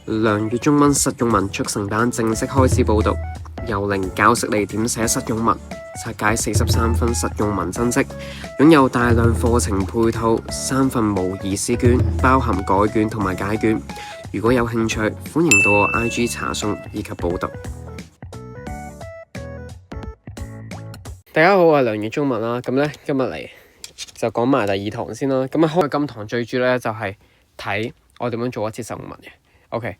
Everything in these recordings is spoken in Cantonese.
梁粵中文實用文速成班正式開始報讀，由零教識你點寫實用文，拆解43分實用文真跡，擁有大量課程配套，3份模擬試卷，包含改卷同埋解卷。如果有興趣，歡迎到我 IG 查詢以及報讀。大家好，我係梁粵中文啦。咁咧今日嚟就講埋第2堂先啦。咁開今堂最主要咧就係睇我點樣做一節實用文嘅。OK，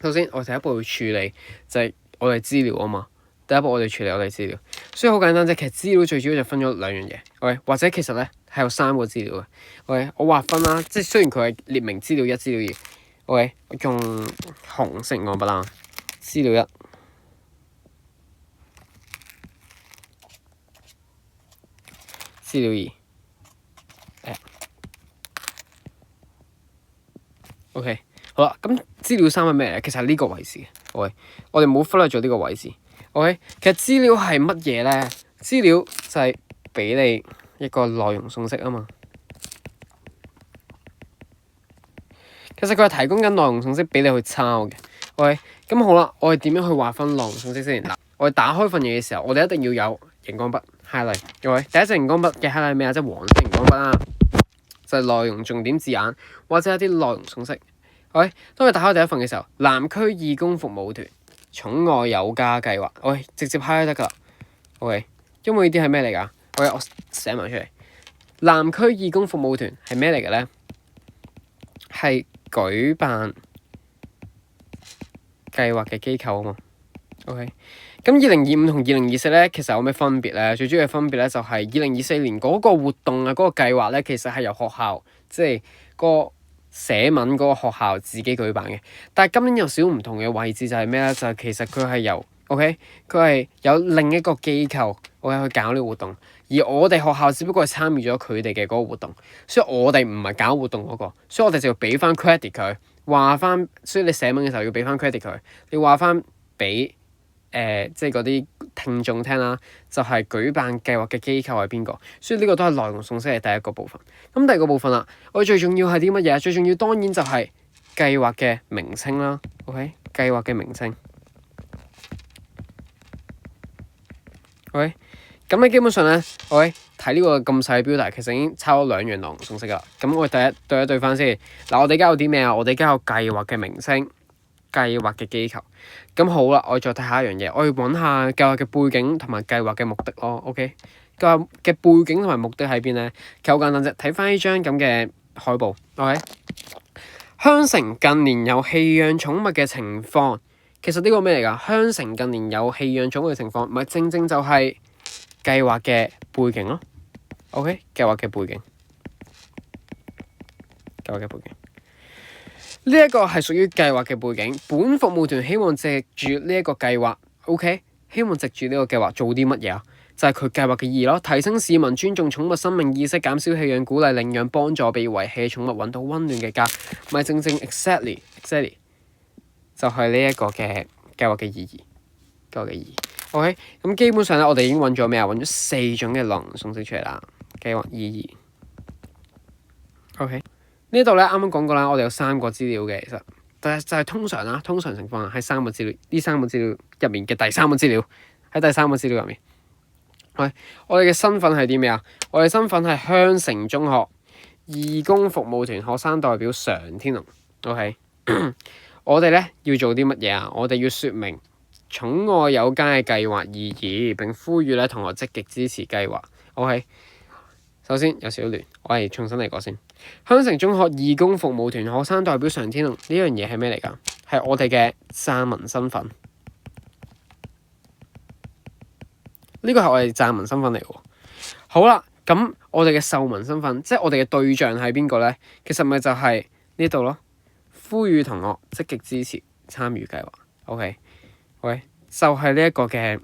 首先我第一步要處理就係我哋資料啊嘛。第一步我哋處理我哋資料，所以好簡單啫。其實資料最主要就分咗2樣嘢，OK， 或者其實咧係有3個資料嘅。OK， 我劃分啦，即係雖然佢係列明資料1、資料2，OK， 我用紅色按筆啦，資料1、資料2。OK， 好啦，咁資料3係咩咧？其實係呢個位置嘅，OK， 我哋冇忽略咗呢個位置。OK， 其實資料係乜嘢咧？資料就係俾你一個內容信息啊嘛。其實佢係提供緊內容信息俾你去抄嘅。OK， 咁好啦，我哋點樣去劃分內容信息先？嗱，我哋打開份嘢嘅時候，我哋一定要有熒光筆 highlight。OK， 第一隻熒光筆嘅 highlight 係咩啊？即係黃色熒光筆啦。就係內容重點字眼，或者一啲內容信息。OK， 當你打開第一份嘅時候，南區義工服務團寵愛有家計劃，OK， 直接 highlight 得㗎啦。OK， 因為呢啲係咩嚟㗎？OK， 我寫埋出嚟。南區義工服務團係咩嚟嘅咧？係舉辦計劃嘅機構啊嘛。OK， 咁2025同2024咧，其實有咩分別咧？最主要嘅分別咧，就係2024年嗰個活動啊，嗰個計劃咧，其實係由學校即係個寫文嗰個學校自己舉辦嘅。但係今年有少唔同嘅位置就係咩咧？就係其實佢係由 OK， 佢係有另一個機構 OK 去搞呢個活動，而我哋學校只不過係參與咗佢哋嘅嗰個活動，所以我哋唔係搞活動嗰個，所以我哋就要俾翻 credit 佢，話翻。所以你寫文嘅時候要俾翻 credit 佢，你話翻俾即係嗰啲聽眾聽啦，就係舉辦計劃嘅機構係邊個，所以呢個都係內容信息嘅第一個部分。咁第二個部分啦，我最重要係啲乜嘢？最重要當然就係計劃嘅名稱啦。OK， 計劃嘅名稱。OK， 咁你基本上咧，OK， 睇呢個咁細嘅標題，其實已經抄咗2樣內容信息啦。咁我哋對一對翻先。嗱，我哋而家有啲咩啊？我哋而家有計劃嘅名稱、計劃嘅機構。咁好啦，我再睇下一樣嘢，我要揾下計劃嘅背景同埋計劃嘅目的咯。OK， 計劃嘅背景同埋目的喺邊咧？其實好簡單啫，睇翻呢張咁嘅海報。OK， 香城近年有棄養寵物嘅情況，其實呢個咩嚟㗎？香城近年有棄養寵物嘅情況，咪正正就係計劃嘅背景咯。OK， 計劃嘅背景，計劃嘅背景。呢一個係屬於計劃嘅背景。本服務團希望藉住呢一個計劃 ，OK， 希望藉住呢個計劃做啲乜嘢啊？就係佢計劃嘅意義咯，提升市民尊重寵物生命意識，減少棄養，鼓勵領養，幫助被遺棄嘅寵物揾到溫暖嘅家。咪正正 exactly 就係呢一個嘅計劃嘅意義，計劃嘅意義。OK， 咁基本上咧，我哋已經揾咗咩啊？揾咗4種嘅內容信息出嚟啦。計劃意義。OK。呢度咧啱啱講過啦，我哋有3個資料嘅，其實就係通常情況係3個資料，呢3個資料入面嘅第3個資料，喺第3個資料入面。我哋嘅身份係啲咩啊？我哋身份係香城中學義工服務團學生代表常天龍。OK， 我哋咧要做啲乜嘢啊？我哋要説明寵愛有家嘅計劃意義，並呼籲咧同學積極支持計劃。OK。首先有少少亂，我哋重新嚟過先。香城中學義工服務團學生代表常天龍，呢樣嘢係咩嚟㗎？係我哋嘅撰文身份。呢個係我哋撰文身份嚟喎。好啦，咁我哋嘅受文身份，即係我哋嘅對象係邊個咧？其實咪就係呢度咯。呼籲同學積極支持參與計劃。OK， 就係呢一個嘅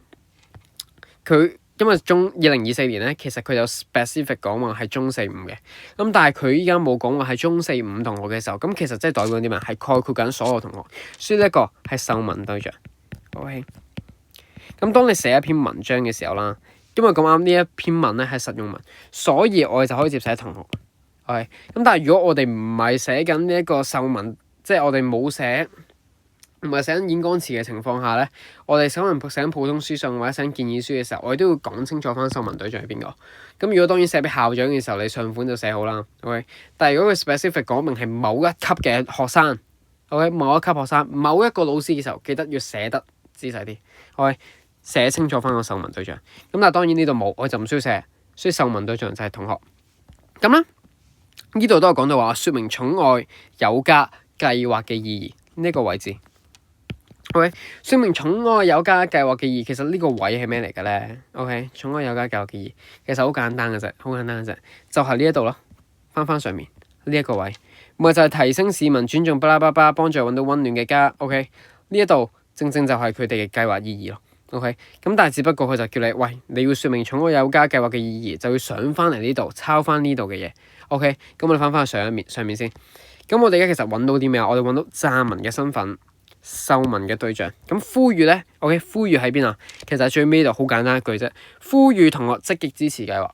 佢。因為2024年咧，其實佢有 specific 講話係中4、5嘅，咁但係佢依家冇講話係中4、5同學嘅時候，咁其實即係代表啲咩？係概括緊所有同學，所以呢一個係受文對象。OK， 咁當你寫一篇文章嘅時候啦，因為咁啱呢一篇文咧係實用文，所以我哋就可以接寫同學。OK， 咁但係如果我哋唔係寫緊呢一個受文，即係我哋冇寫唔係寫緊演講詞嘅情況下咧，我哋寫緊普通書信或者寫緊建議書嘅時候，我哋都要講清楚翻受問對象係邊個。咁如果當然寫俾校長嘅時候，你上款就寫好啦。OK，但係如果佢 specific 講明係某一級嘅學生，OK， 某一級學生，某一個老師嘅時候，記得要寫得仔細啲，OK，寫清楚翻個受問對象。咁但係當然呢度冇，我就唔需要寫，所以受問對象就係同學。咁咧呢度都有講到話，説明寵愛有加計劃嘅意義呢個位置。OK， 説明寵愛有加計劃嘅意義，其實呢個位係咩嚟嘅咧 ？OK， 寵愛有加計劃嘅意義其實好簡單嘅啫，就係呢一度咯。翻上面呢一個位，咪就係提升市民尊重巴拉巴拉，幫助揾到溫暖嘅家。OK， 呢一度正就係佢哋嘅計劃意義咯。OK， 咁但係只不過佢就叫你，喂，你要説明寵愛有加計劃嘅意義，就要上翻嚟呢度抄翻呢度嘅嘢。OK， 咁我哋翻去上面先。咁我哋而家其實揾到啲咩啊？我哋揾到撰文嘅身份、受文嘅對象。咁呼籲咧 ，OK， 呼籲喺邊啊？其實最尾度好簡單一句啫，呼籲同學積極支持計劃。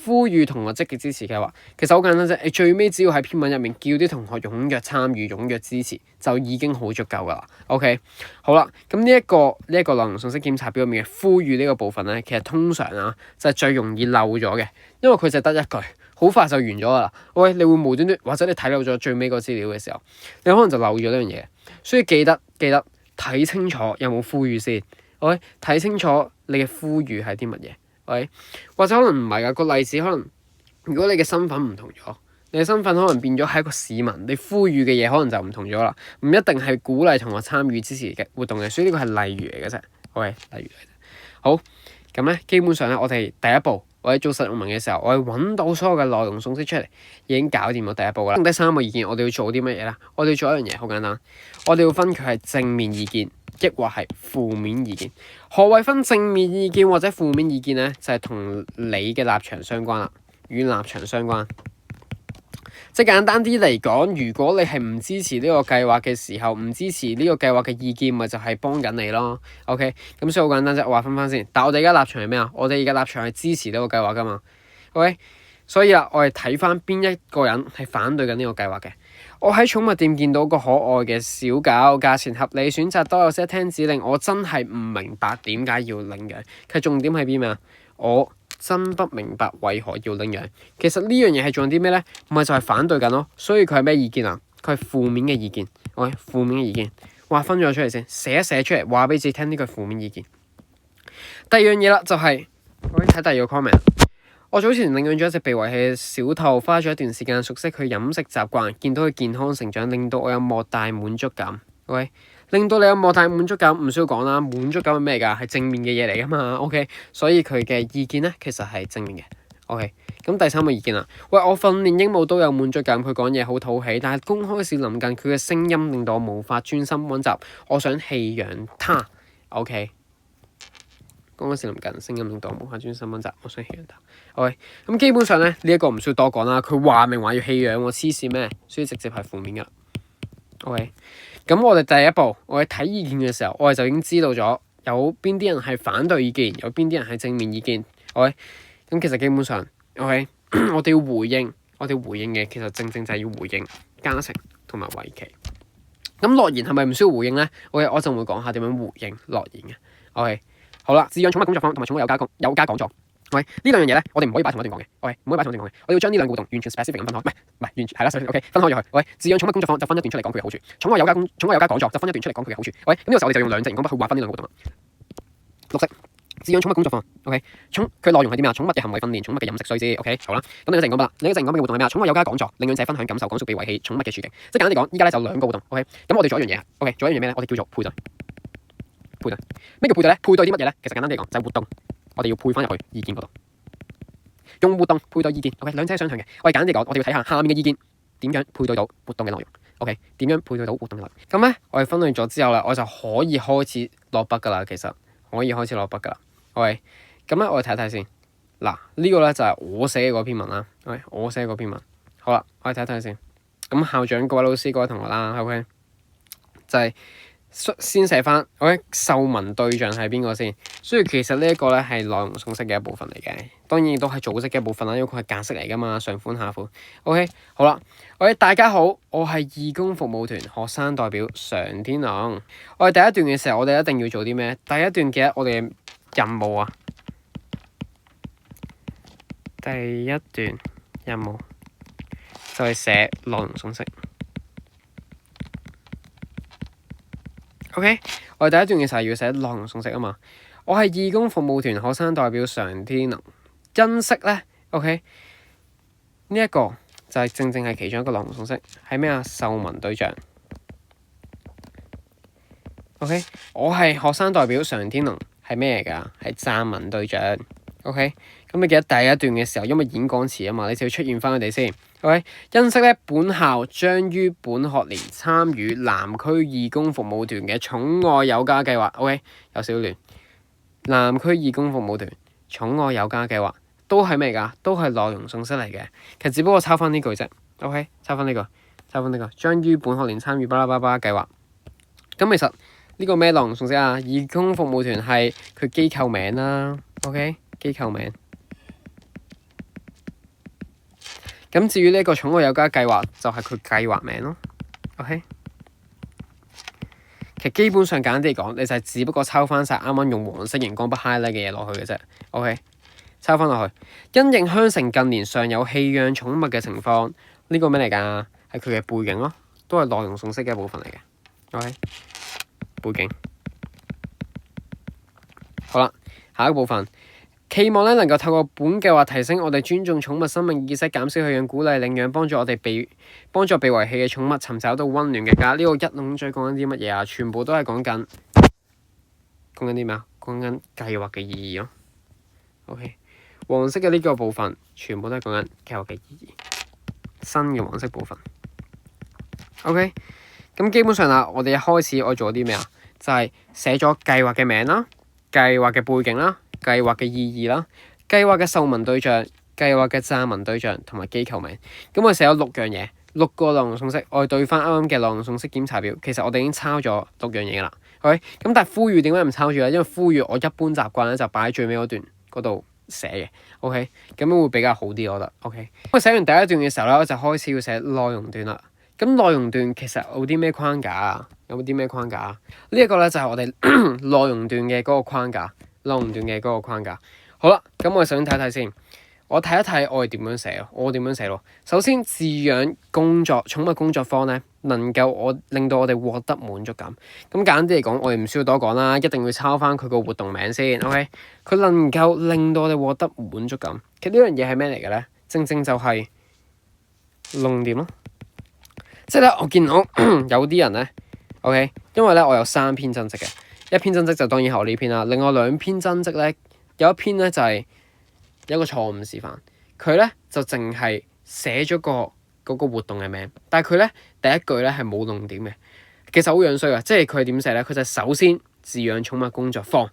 呼籲同學積極支持計劃，其實好簡單啫。你最尾只要喺篇文入面叫啲同學踴躍參與、踴躍支持，就已經好足夠噶啦。OK， 好啦，咁呢一個內容信息檢查表入面嘅呼籲呢個部分咧，其實通常啊就係最容易漏咗嘅，因為佢就得一句，好快就完咗噶啦。喂，你會無端端或者你睇漏咗最尾個資料嘅時候，你可能就漏咗呢樣嘢，所以記得睇清楚有冇呼籲先。OK， 睇清楚你嘅呼籲係啲乜嘢。喂，或者可能唔係㗎，個例子可能如果你嘅身份唔同咗，你嘅身份可能變咗係一個市民，你呼籲嘅嘢可能就唔同咗啦，唔一定係鼓勵同學參與支持嘅活動嘅，所以呢個係例如嚟嘅啫。OK， 例如嚟嘅。好，咁咧基本上咧，我哋第一步我哋做實用文嘅時候，我哋揾到所有嘅內容信息出嚟，已經搞掂咗第一步啦。第三個意見，我哋要做啲乜嘢咧？我哋要做一樣嘢，好簡單，我哋要分佢係正面意見，抑或係負面意見。何謂分正面意見或者負面意見咧？就係同你嘅立場相關啦，與立場相關。即係簡單啲嚟講，如果你係唔支持呢個計劃嘅時候，唔支持呢個計劃嘅意見，咪就係幫緊你咯。OK， 咁所以好簡單啫，我話分翻先。但係我哋而家立場係咩啊？我哋而家立場係支持呢個計劃噶嘛。OK， 所以啦，我哋睇翻邊一個人係反對緊呢個計劃嘅。我喺寵物店見到個可愛嘅小狗，價錢合理，選擇多，有識聽指令，我真係唔明白點解要領養。佢重點係邊咩啊？我真不明白為何要領養。其實呢樣嘢係做緊啲咩咧？咪就係反對緊咯。所以佢係咩意見啊？佢係負面嘅意見。OK， 負面嘅意見，劃分咗出嚟先，寫一寫出嚟，話俾自己聽呢個係負面意見。第二樣嘢啦，就係我睇第二個 comment。我早前領養咗一隻被遺棄嘅小兔，花咗一段時間熟悉佢飲食習慣，見到佢健康成長，令到我有莫大滿足感。OK， 令到你有莫大滿足感，唔需要講啦。滿足感係咩㗎？係正面嘅嘢嚟㗎嘛。OK， 所以佢嘅意見咧，其實係正面嘅。OK， 咁第三個意見啦，喂，我訓練鸚鵡都有滿足感，佢講嘢好討喜，但係公開試臨近，佢嘅聲音令到我無法專心溫習，我想棄養他。OK。公開試臨近，聲音令到我無法專心溫習，我想棄養他。OK， 咁基本上咧，呢一個唔需要多講啦。佢話明話要棄養喎，黐線咩？所以直接係負面噶。OK，咁我哋第一步，我哋睇意見嘅時候，我哋就已經知道咗有邊啲人係反對意見，有邊啲人係正面意見。OK，咁其實基本上，OK， 我哋要回應，我哋回應嘅其實正就係要回應嘉誠同埋維琪。咁樂言係咪唔需要回應咧？OK，我就會講下點樣回應樂言嘅。OK。好啦，飼養寵物工作坊同埋寵物有家講座，喂，呢兩樣嘢咧，我哋唔可以擺同一段講嘅，喂，唔可以擺同一段講嘅，我哋要將呢兩個活動完全 specific 咁分開，唔係完全係啦 ，OK， 分開咗佢，喂，飼養寵物工作坊就分一段出嚟講佢嘅好處，寵物有家講座就分一段出嚟講佢嘅好處，喂，咁呢個時候我哋就用兩隻熒光筆去劃分呢兩個活動啦。綠色飼養寵物工作坊 ，OK， 佢內容係啲咩啊？寵物嘅行為訓練、寵物嘅飲食須知 ，OK， 好啦，咁另一隻熒光筆啦，另一隻熒光筆嘅活動係咩啊？寵物有家講座，領養者分享感受，講述被遺棄寵物嘅處境，即係簡單啲講，依家咧就兩個活動 ，OK， 咁我哋做一樣嘢 ，OK， 做一樣嘢咩咧？我哋叫做配對。咩叫配對咧？配對啲乜嘢咧？其實簡單啲嚟講，就係活動，我哋要配翻入去意見嗰度，用活動配對意見。OK， 兩者相向嘅。我哋簡單啲講，我哋要睇下下面嘅意見點樣配對到活動嘅內容。OK， 點樣配對到活動嘅內容？咁咧，我哋分類咗之後啦，我就可以開始落筆噶啦。其實可以開始落筆噶啦。OK，咁咧我哋睇睇先。嗱，呢個咧就係我寫嘅嗰篇文啦。OK， 我寫嗰篇文。好啦，我哋睇睇先。咁校長、各位老師、各位同學啦，OK， 就係先寫翻，OK，受文對象係邊個先？所以其實呢一個咧係內容送識嘅一部分嚟嘅，當然亦都係組織嘅一部分啦，因為佢係格式嚟噶嘛，上款下款。OK， 好啦，OK，大家好，我係義工服務團學生代表常天龍。我哋第一段嘅時候，我哋一定要做啲咩？第一段記得我哋嘅任務啊，第一段任務就係寫內容送識。OK， 我哋第一段嘅時候要寫內容送識啊嘛。我係義工服務團學生代表常天龍。因式咧 ，OK， 呢一個就係正係其中一個內容送識，係咩啊？受文對象。OK， 我係學生代表常天龍，係咩嚟㗎？係撰文對象。OK， 咁你記得第一段嘅時候，因為演講詞啊嘛，你就要出現翻佢哋先。OK， 因式咧，本校將於本學年參與南區義工服務團嘅寵愛有加計劃。OK， 有少少亂。南區義工服務團寵愛有加計劃都係咩㗎？都係內容送識嚟嘅。其實只不過抄翻呢句啫。OK， 抄翻呢個，將於本學年參與巴拉巴拉計劃。咁其實呢個咩內容送識啊？義工服務團係佢機構名啦。OK， 機構名。咁至於呢一個寵愛有加計劃，就係佢計劃名咯。OK， 其實基本上簡單啲嚟講，你就係只不過抄翻晒啱啱用黃色熒光筆 highlight 嘅嘢落去嘅啫。OK， 抄翻落去。因應香城近年尚有棄養寵物嘅情況，呢個咩嚟㗎？係佢嘅背景咯，都係內容送識嘅一部分嚟嘅。OK， 背景。好啦，下一個部分。期望咧能夠透過本計劃提升我哋尊重寵物生命意識，減少棄養，鼓勵領養，幫助被遺棄嘅寵物尋找到溫暖嘅家。呢個一籠嘴講緊啲乜嘢啊？全部都係講緊啲咩啊？講緊計劃嘅意義咯。OK， 黃色嘅呢個部分全部都係講緊計劃嘅意義。新嘅黃色部分。OK， 咁基本上啦，我哋一開始我做啲咩啊？就係寫咗計劃嘅名啦，計劃嘅背景啦。計劃嘅意義啦，計劃嘅受文對象，計劃嘅撰文對象同埋機構名。咁我寫咗6樣嘢，6個內容送識。我哋對翻啱啱嘅內容送識檢查表，其實我哋已經抄咗6樣嘢啦。OK， 咁但係呼籲點解唔抄住咧？因為呼籲我一般習慣咧就擺喺最尾嗰段嗰度寫嘅。OK， 咁樣會比較好啲，我覺得。OK， 我寫完第一段嘅時候咧，我就開始要寫內容段啦。咁內容段其實有啲咩框架啊？有冇啲咩框架啊？呢一個咧就係我哋內容段嘅嗰個框架。內容段嘅嗰個框架。好啦，咁我哋首先睇睇先。我睇一睇我係點樣寫咯。我點樣寫咯？首先，飼養寵物工作坊咧，能夠令到我哋獲得滿足感。咁簡單啲嚟講，我哋唔需要多講啦，一定要抄翻佢個活動名先。OK， 佢能夠令到我哋獲得滿足感。其實呢樣嘢係咩嚟嘅咧？正正就係論點咯。即係咧，我見到有啲人咧 ，OK， 因為咧我有3篇真跡嘅。一篇真跡就當然係我呢篇啦，另外2篇真跡咧，有一篇咧就係有一個錯誤示範，佢咧就淨係寫咗嗰個活動嘅名，但係佢咧第一句咧係冇重點嘅，其實好樣衰啊！即係佢係點寫咧？佢就首先飼養寵物工作坊，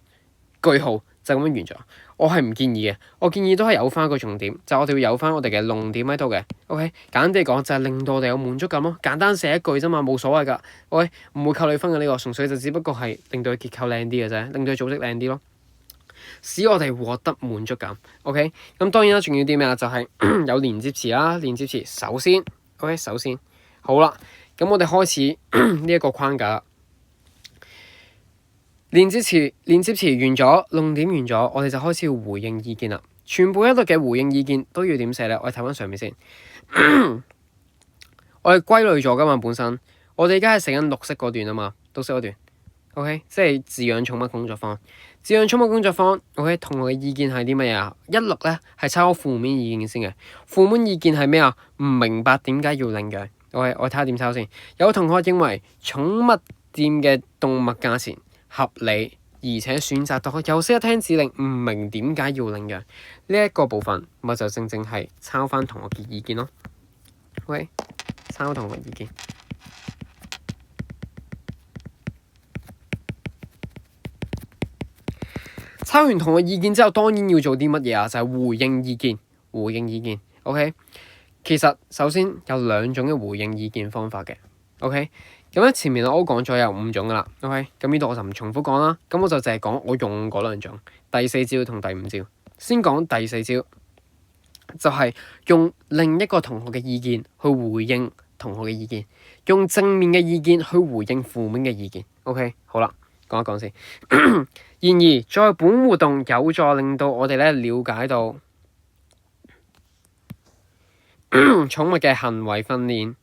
句號就咁樣完咗。我係唔建議嘅，我建議都係有翻個重點，就我哋要有翻我哋嘅重點喺度嘅。OK， 簡單地講就係令到我哋有滿足感咯。簡單寫一句啫嘛，冇所謂㗎。OK， 唔會扣你分嘅呢個，純粹就只不過係令到佢結構靚啲嘅啫，令到佢組織靚啲咯，使我哋獲得滿足感。OK， 咁當然啦，仲要啲咩啊？就係有連接詞啦，連接詞首先 OK， 首先好啦，咁我哋開始呢一個框架。連接詞完咗，論點完咗，我哋就開始要回應意見啦。全部一律嘅回應意見都要點寫咧？我哋睇翻上面先。我哋歸類咗噶嘛，本身我哋而家係寫緊綠色嗰段啊嘛，綠色嗰段。OK， 即係飼養寵物工作坊。飼養寵物工作坊 OK， 同學嘅意見係啲乜嘢啊？一律咧係抄負面意見先嘅。負面意見係咩啊？唔明白點解要領養。OK， 我睇下點抄先。有同學認為寵物店嘅動物價錢合理，而且選擇多，又識得聽指令，唔明點解要領養呢一個部分，咪就正正係抄翻同學嘅意見咯。喂，抄同學意見，抄完同學意見之後，當然要做啲乜嘢啊？就係回應意見，回應意見。OK， 其實首先有2種嘅回應意見方法嘅。OK，咁咧前面我都講咗有5種噶啦，OK，咁呢度我就唔重複講啦，咁我就淨係講我用嗰2種，第4招同第5招。先講第4招，就係用另一個同學嘅意見去回應同學嘅意見，用正面嘅意見去回應負面嘅意見。OK， 好啦，講一講先。然而，在本活動有助令到我哋咧了解到寵物嘅行為訓練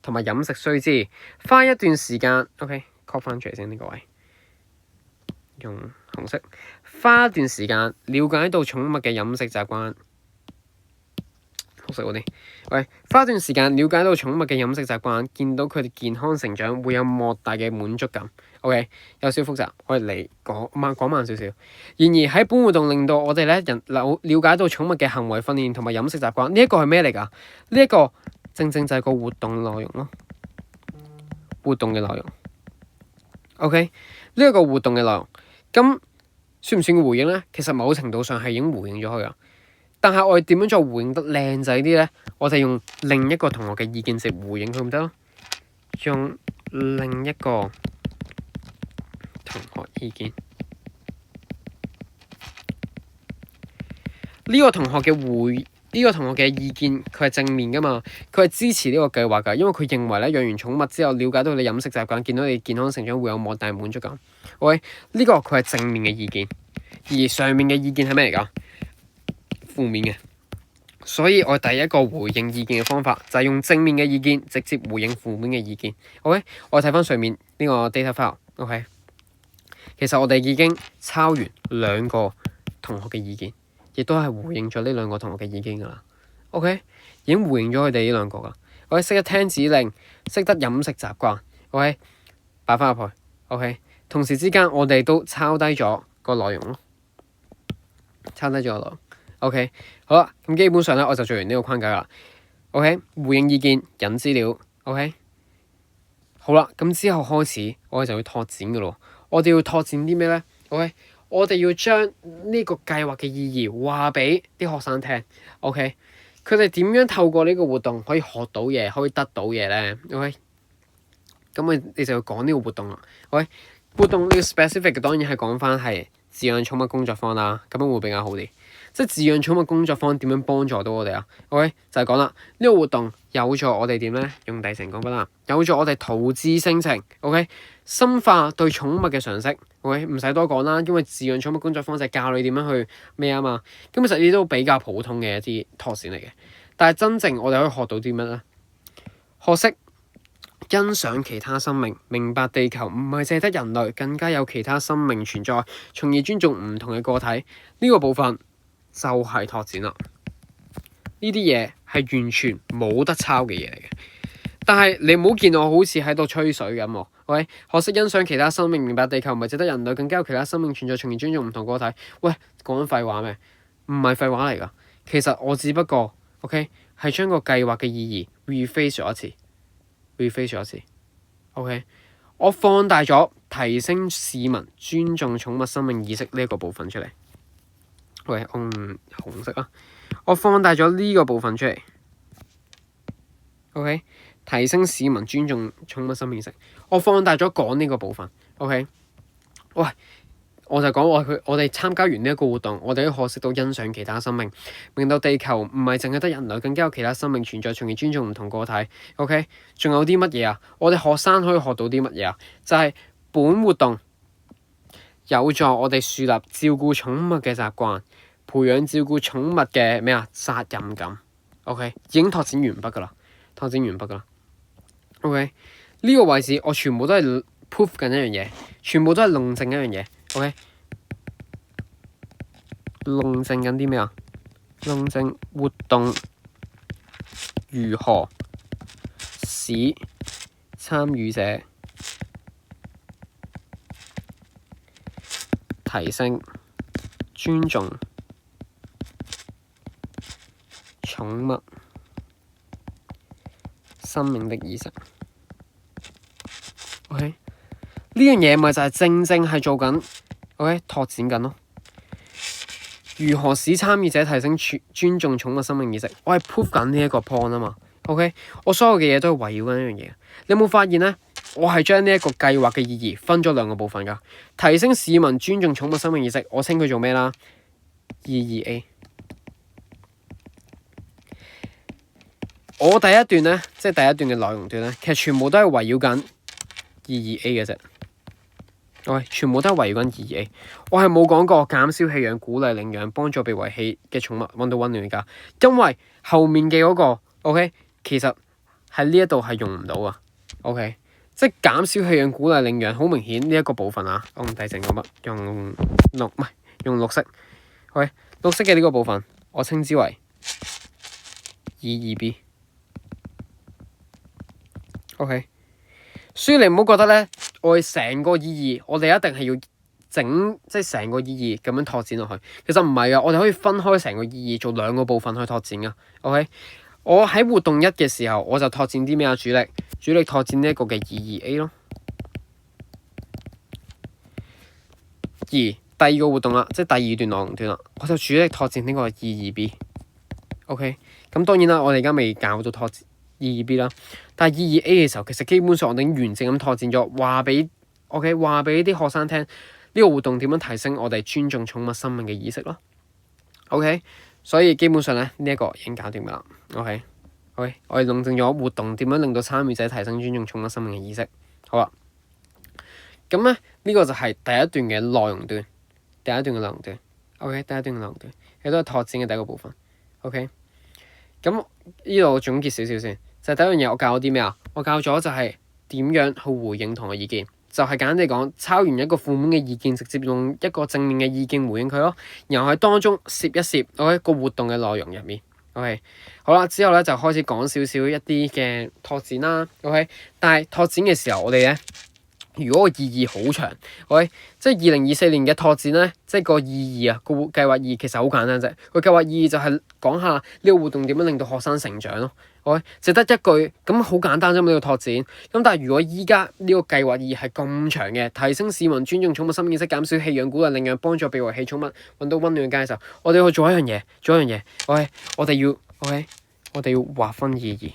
同埋飲食須知，花一段時間 OK，copy 翻出嚟先呢個位，用紅色，花一段時間了解到寵物嘅飲食習慣。紅色嗰啲，喂，花一段時間了解到寵物嘅飲食習慣，見到佢哋健康成長，會有莫大嘅滿足感。OK， 有少複雜，我哋嚟講慢少少。然而喺本活動令到我哋咧了解到寵物嘅行為訓練同埋飲食習慣，呢一個係咩嚟㗎？呢一個正正就係個活動內容咯，活動嘅內容。OK， 呢一個活動嘅內容，咁算唔算回應咧？其實某程度上係已經回應咗佢啦。但係我哋點樣再回應得靚仔啲咧？我哋用另一個同學嘅意見直回應佢唔得咯，用另一個同學意見。呢個同學嘅意見，佢係正面噶嘛，佢係支持呢個計劃噶，因為佢認為咧養完寵物之後，了解到你飲食習慣，見到你健康成長，會有莫大滿足感。喂，呢個佢係正面嘅意見，而上面嘅意見係咩嚟㗎？負面嘅，所以我第一個回應意見嘅方法就係用正面嘅意見直接回應負面嘅意見。OK， 我睇翻上面呢個 data file。OK， 其實我哋已經抄完2個同學嘅意見，亦都係回應咗呢2個同學嘅意見噶啦。OK， 已經回應咗佢哋呢2個噶。我哋識得聽指令，識得飲食習慣。OK， 擺翻入去。OK， 同時之間我哋都抄低咗個內容咯，抄低咗個內容。OK， 好啦，咁基本上咧我就做完呢個框架啦。OK， 回應意見，引資料。OK， 好啦，咁之後開始我哋就要拓展噶咯。我哋要拓展啲咩咧 ？OK， 我哋要將呢個計劃嘅意義話俾啲學生聽。OK， 佢哋點樣透過呢個活動可以學到嘢，可以得到嘢咧 ？OK， 咁你就要講呢個活動啦。OK， 活動呢個 specific 嘅當然係講翻係飼養寵物工作坊啦，咁樣會比較好啲。即係飼養寵物工作坊點樣幫助到我哋啊 ？OK， 就係講啦，呢個活動有助我哋點咧？用第成講法啦，有助我哋陶冶性情。OK， 深化對寵物嘅常識。OK， 唔使多講啦，因為飼養寵物工作坊就係教你點樣去咩啊嘛。咁其實呢啲都比較普通嘅一啲拓展嚟嘅。但係真正我哋可以學到啲乜咧？學識欣賞其他生命，明白地球唔係淨係得人類，更加有其他生命存在，從而尊重唔同嘅個體。呢個部分就係拓展啦，呢啲嘢係完全冇得抄嘅嘢嚟嘅。但係你唔好見我好似喺度吹水咁喎。喂，學識欣賞其他生命，明白地球唔係淨得人類，更加有其他生命存在，從而尊重唔同個體。喂，講緊廢話咩？唔係廢話嚟㗎。其實我只不過 OK 係將個計劃嘅意義 rephrase 咗一次。OK， 我放大咗提升市民尊重寵物生命意識呢一個部分出嚟。喂，紅色啊！我放大咗呢個部分出嚟。OK， 提升市民尊重寵物生命意識。我放大咗講呢個部分。OK， 喂，我就講我哋參加完呢一個活動，我哋都學識到欣賞其他生命，明到地球唔係淨係得人類，更加有其他生命存在，從而尊重唔同個體。OK， 仲有啲乜嘢啊？我哋學生可以學到啲乜嘢啊？就係本活動有助我哋樹立照顧寵物嘅習慣，培養照顧寵物嘅咩啊責任感。OK， 已經拓展完畢㗎啦。OK， 呢個位置我全部都係 proof 緊一樣嘢，全部都係論證一樣嘢。OK， 論證緊啲咩啊？論證活動如何使參與者提升尊重寵物生命的意識。OK， 呢樣嘢咪就係正係做緊 OK 拓展緊咯。如何使參與者提升尊重寵物生命意識？我係 prove 緊呢一個 point 啊嘛。OK， 我所有嘅嘢都係圍繞緊一樣嘢。你有冇發現咧？我係將呢一個計劃嘅意義分咗兩個部分㗎。提升市民尊重寵物生命意識，我稱佢做咩啦？意義 A。我第一段呢，即係第一段嘅內容段呢，其實全部都係圍繞緊意義 A 嘅啫。OK， 全部都係圍繞緊意義 A。我係冇講過減少棄養、鼓勵領養、幫助被遺棄嘅寵物揾到溫暖嘅家，因為後面嘅嗰個 OK， 其實喺呢一度係用唔到啊。OK， 即係減少棄養、鼓勵領養，好明顯呢一個部分啊。我唔睇成個乜，用綠色。OK， 綠色嘅呢個部分，我稱之為意義 B。OK， 所以你唔好覺得咧，我哋成個意義，我哋一定係要整即係成個意義咁樣拓展落去。其實唔係啊，我哋可以分開成個意義做兩個部分去拓展噶。OK， 我喺活動一嘅時候，我就拓展啲咩啊？主力拓展呢一個嘅意義 A 咯。而第二個活動啦，即係第二段內容段啦，我就主力拓展呢個意義 B。OK， 咁當然啦，我哋而家未教到拓展意義 B 啦，但係意義 A 嘅時候，其實基本上我哋已經完整咁拓展咗，話俾啲學生聽呢個活動點樣提升我哋尊重寵物生命嘅意識咯。OK， 所以基本上咧呢一個已經搞掂㗎啦。OK， 我哋論證咗活動點樣令到參與者提升尊重寵物生命嘅意識。好啦，咁咧呢個就係第一段嘅內容段，OK， 第一段嘅內容段，亦都係拓展嘅第一個部分。OK， 咁呢度總結少少先。就係第一樣嘢，我教咗啲咩啊？我教咗就係點樣去回應同學意見，就係簡單地講，抄完一個負面嘅意見，直接用一個正面嘅意見回應佢咯。然後喺當中攝一攝我一個活動嘅內容入面。OK， 好啦，之後咧就開始講少少一啲嘅拓展啦。OK， 但係拓展嘅時候，我哋咧如果個意義好長，OK， 即係2024年嘅拓展咧，即係個意義啊，個計劃意義其實好簡單啫。個計劃意義就係講下呢個活動點樣令到學生成長咯。OK， 就得一句咁好簡單啫嘛，呢個拓展。咁但係如果依家呢個計劃意義係咁長嘅，提升市民尊重寵物生命意識，減少棄養、鼓勵領養、幫助被遺棄寵物揾到溫暖嘅家嘅時候，我哋要做一樣嘢。OK， 我哋要劃分意義。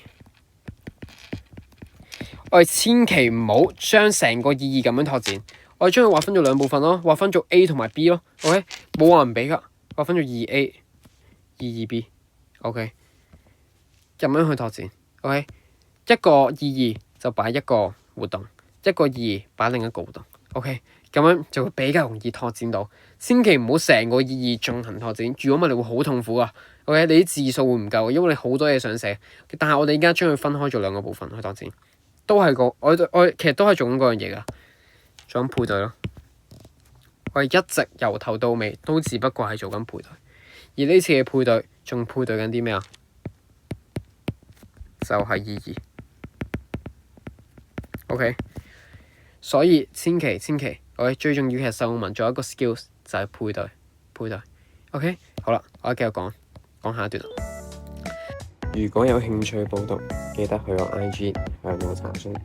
我哋千祈唔好將成個意義咁樣拓展，我哋將佢劃分咗兩部分咯，劃分咗 A 同埋 B 咯。OK， 冇話唔俾噶，劃分咗意義 A、意義 B。OK， 咁樣去拓展。OK， 一個意義就擺一個活動，一個意義擺另一個活動。OK， 咁樣就會比較容易拓展到。千祈唔好成個意義進行拓展，如果唔係你會好痛苦啊。OK， 你啲字數會唔夠，因為你好多嘢想寫。但係我哋而家將佢分開咗兩個部分去拓展。都係我其實都係做緊嗰樣嘢噶，做緊配對咯。我哋一直由頭到尾都只不過係做緊配對，而呢次嘅配對仲配對緊啲咩啊？就係意義。OK， 所以千祈，我哋最重要嘅係受用文做一個 skills 就係配對。OK， 好啦，我繼續講下一段。如果有興趣報讀，記得去我 IG 向我查詢。